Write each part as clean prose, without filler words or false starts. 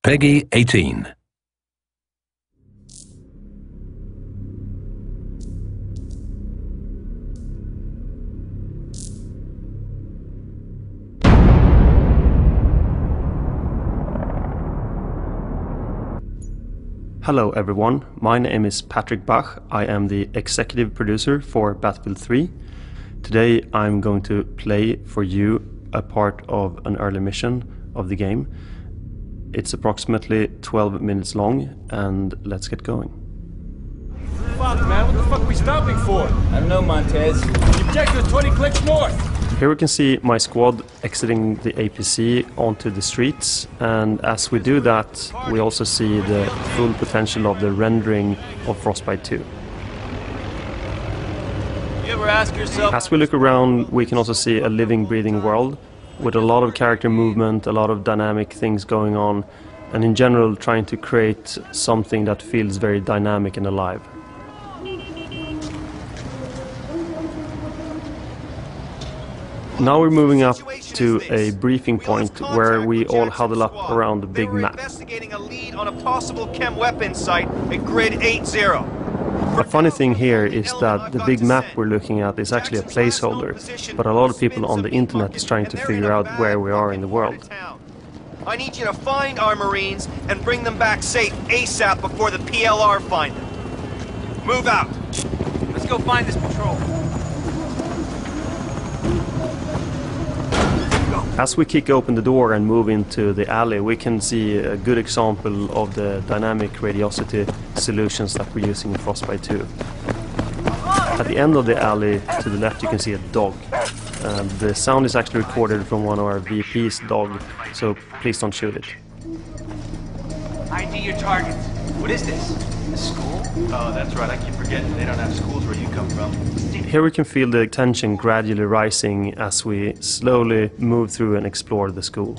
Peggy 18. Hello everyone, my name is Patrick Bach. I am the executive producer for Battlefield 3. Today I'm going to play for you a part of an early mission of the game. It's approximately 12 minutes long, and let's get going. Fuck man, what the fuck are we stopping for? I don't know, Montez. The objective is 20 clicks north. Here we can see my squad exiting the APC onto the streets, and as we do that we also see the full potential of the rendering of Frostbite 2. You ever ask yourself? As we look around we can also see a living, breathing world with a lot of character movement, a lot of dynamic things going on, and in general trying to create something that feels very dynamic and alive. Now we're moving up to a briefing point where we all huddle up around the big map. Investigating a lead on a possible chem weapons site at grid 80. A funny thing here is that the big map we're looking at is actually a placeholder, but a lot of people on the internet is trying to figure out where we are in the world. I need you to find our Marines and bring them back safe ASAP before the PLR find them. Move out. Let's go find this patrol. As we kick open the door and move into the alley, we can see a good example of the dynamic radiosity solutions that we're using in Frostbite 2. At the end of the alley to the left you can see a dog. The sound is actually recorded from one of our VP's dog, so please don't shoot it. ID your targets. What is this? A school? Oh, that's right. I keep forgetting. They don't have schools where you come from. Here we can feel the tension gradually rising as we slowly move through and explore the school.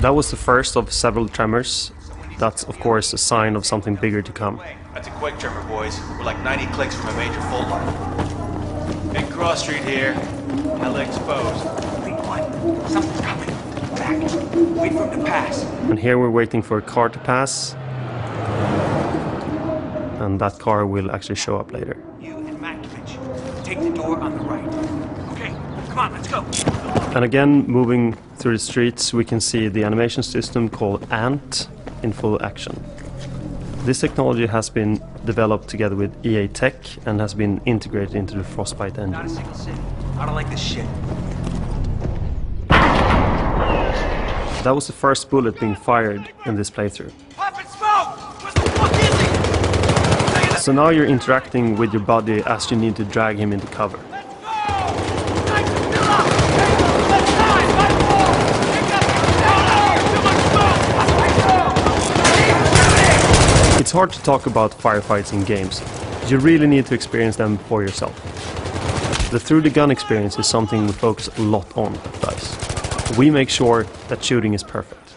That was the first of several tremors. That's of course a sign of something bigger to come. That's a quick tremor, boys. We're like 90 clicks from a major fault line. Big cross street here. Hell exposed. Wait, what? Something's coming. Back. Wait for him to pass. And here we're waiting for a car to pass. And that car will actually show up later. You and Matkovich, take the door on the right. Okay, come on, let's go. And again, moving through the streets, we can see the animation system called ANT in full action. This technology has been developed together with EA Tech and has been integrated into the Frostbite engine. Not a single city. I don't like this shit. That was the first bullet being fired in this playthrough. Poppin' smoke! What the fuck is he? So now you're interacting with your buddy as you need to drag him into cover. It's hard to talk about firefights in games. You really need to experience them for yourself. The through-the-gun experience is something we focus a lot on at DICE. We make sure that shooting is perfect.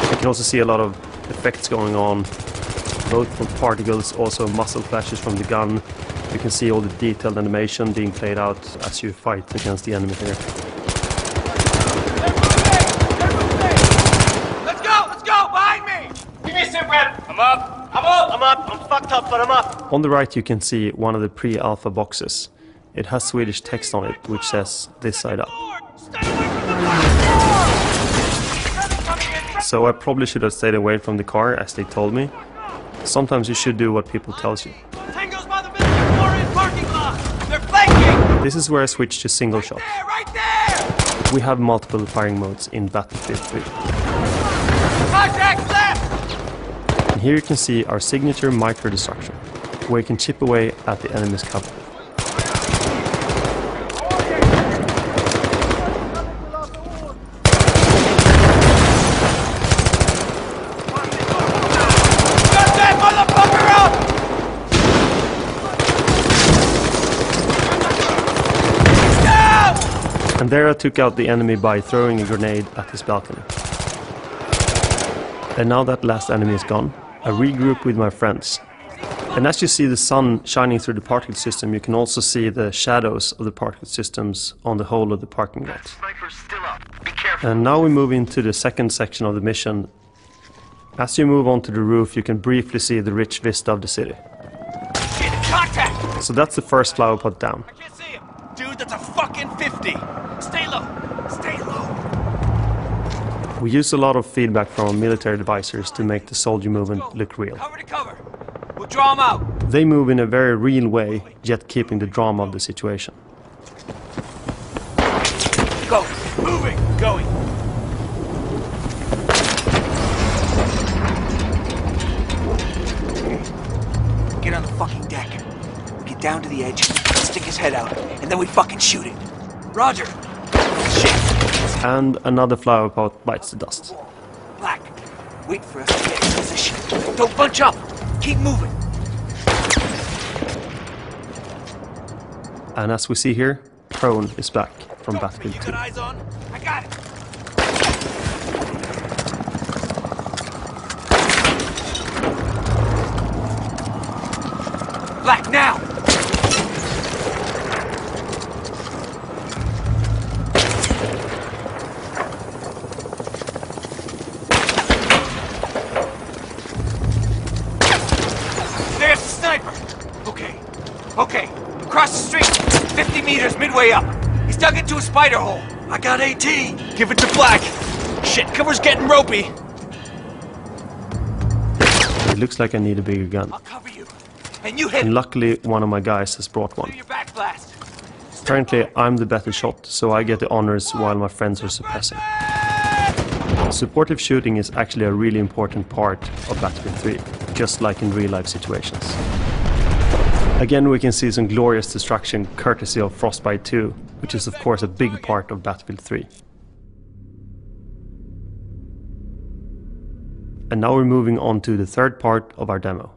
You can also see a lot of effects going on, both from particles, also muzzle flashes from the gun. You can see all the detailed animation being played out as you fight against the enemy here. Let's go! Behind me! Give me a sit rep! I'm up! I'm fucked up, but I'm up! On the right you can see one of the pre-alpha boxes. It has Swedish text on it, which says "this side up." So I probably should have stayed away from the car, as they told me. Sometimes you should do what people tell you. Tango's by the Victoria parking lot! They're flanking! This is where I switch to single shot. Right there! We have multiple firing modes in Battlefield 3. Contact left! And here you can see our signature micro-destruction, where you can chip away at the enemy's cover. And there I took out the enemy by throwing a grenade at his balcony. And now that last enemy is gone, I regroup with my friends. And as you see the sun shining through the particle system, you can also see the shadows of the particle systems on the whole of the parking lot. Sniper's still up. Be careful. And now we move into the second section of the mission. As you move onto the roof, you can briefly see the rich vista of the city. Shit, contact! So that's the first flower pot down. I can't see him. Dude, that's a fucking 50. Stay low. Stay low. We use a lot of feedback from military advisors to make the soldier movement look real. Cover to cover. We'll draw him out. They move in a very real way, yet keeping the drama of the situation. Go. Moving. Going. Get on the fucking deck. Get down to the edge, stick his head out, and then we fucking shoot it. Roger. Shit. And another flower pot bites the dust. Black. Wait for us to get in position. Don't bunch up. Keep moving. And as we see here, Prone is back from Battlefield You 2. got eyes on? I got it. Black now. There's the sniper. Okay. Across the street. 50 meters midway up. He's dug into a spider hole. I got AT. Give it to Black. Shit, cover's getting ropey. It looks like I need a bigger gun. I'll cover you. And you hit And luckily, one of my guys has brought do one. your back blast. Currently, I'm the better shot, so I get the honors while my friends are suppressing. Supportive shooting is actually a really important part of Battlefield 3, just like in real-life situations. Again, we can see some glorious destruction courtesy of Frostbite 2, which is of course a big part of Battlefield 3. And now we're moving on to the third part of our demo,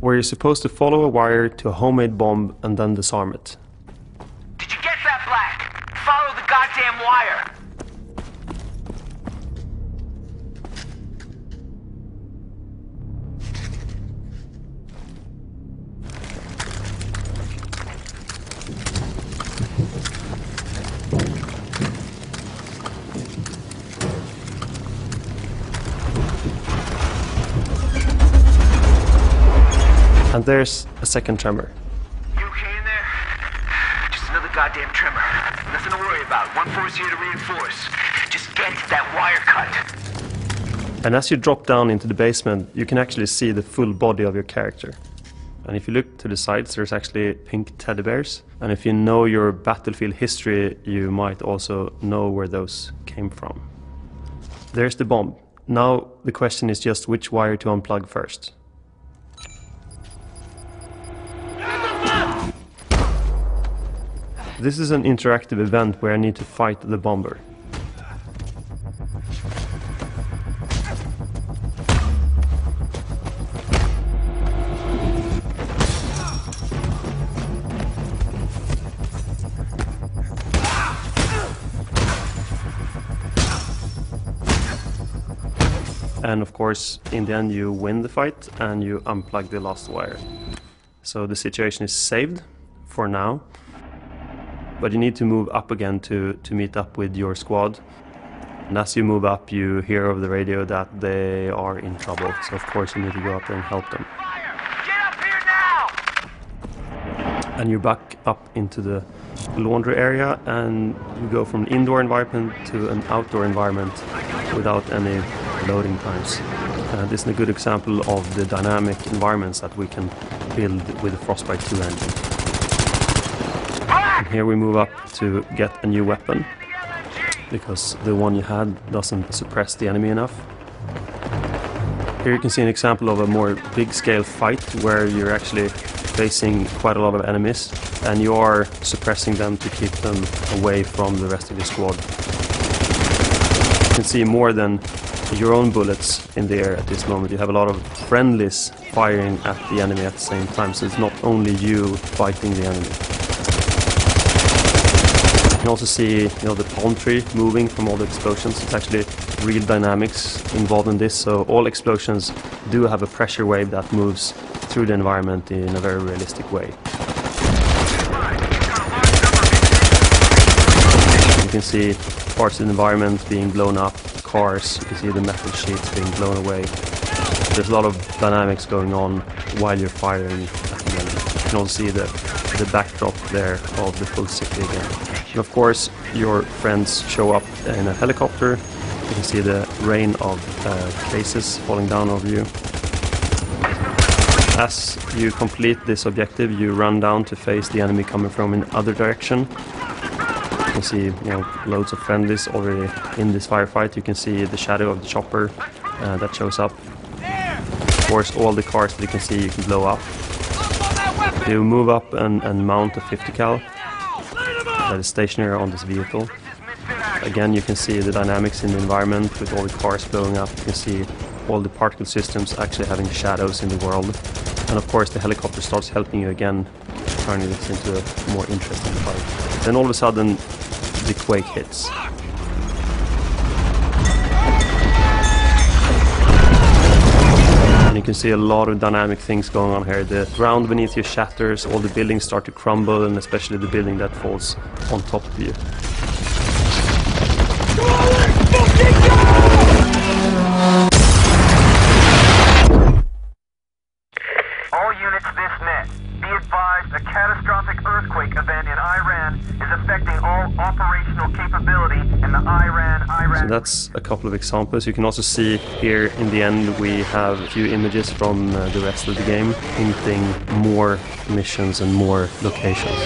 where you're supposed to follow a wire to a homemade bomb and then disarm it. Did you get that, Black? Follow the goddamn wire. And there's a second tremor. You okay in there? Just another goddamn tremor. Nothing to worry about. One force here to reinforce. Just get that wire cut. And as you drop down into the basement, you can actually see the full body of your character. And if you look to the sides, there's actually pink teddy bears. And if you know your Battlefield history, you might also know where those came from. There's the bomb. Now the question is just which wire to unplug first. This is an interactive event where I need to fight the bomber. And of course, in the end you win the fight and you unplug the last wire. So the situation is saved for now. But you need to move up again to meet up with your squad. And as you move up, you hear over the radio that they are in trouble. So of course you need to go up there and help them. Get up here now! And you back up into the laundry area and you go from an indoor environment to an outdoor environment without any loading times. This is a good example of the dynamic environments that we can build with the Frostbite 2 engine. And here we move up to get a new weapon, because the one you had doesn't suppress the enemy enough. Here you can see an example of a more big-scale fight where you're actually facing quite a lot of enemies and you are suppressing them to keep them away from the rest of your squad. You can see more than your own bullets in the air at this moment. You have a lot of friendlies firing at the enemy at the same time, so it's not only you fighting the enemy. You can also see, the palm tree moving from all the explosions. It's actually real dynamics involved in this, so all explosions do have a pressure wave that moves through the environment in a very realistic way. You can see parts of the environment being blown up, cars, you can see the metal sheets being blown away. There's a lot of dynamics going on while you're firing at the end. You can also see the backdrop there of the full city again. And of course, your friends show up in a helicopter. You can see the rain of cases falling down over you. As you complete this objective, you run down to face the enemy coming from in the other direction. You can see, loads of friendlies already in this firefight. You can see the shadow of the chopper that shows up. Of course, all the cars that you can see you can blow up. You move up and mount a 50 cal that is stationary on this vehicle. Again, you can see the dynamics in the environment with all the cars blowing up. You can see all the particle systems actually having shadows in the world. And of course, the helicopter starts helping you again, turning this into a more interesting fight. Then all of a sudden, the quake hits. And you can see a lot of dynamic things going on here. The ground beneath you shatters, all the buildings start to crumble, and especially the building that falls on top of you. All units this net. Be advised, a catastrophic earthquake event in Iran is affecting all operational capability in the Iran. So that's a couple of examples. You can also see here in the end we have a few images from the rest of the game, hinting more missions and more locations.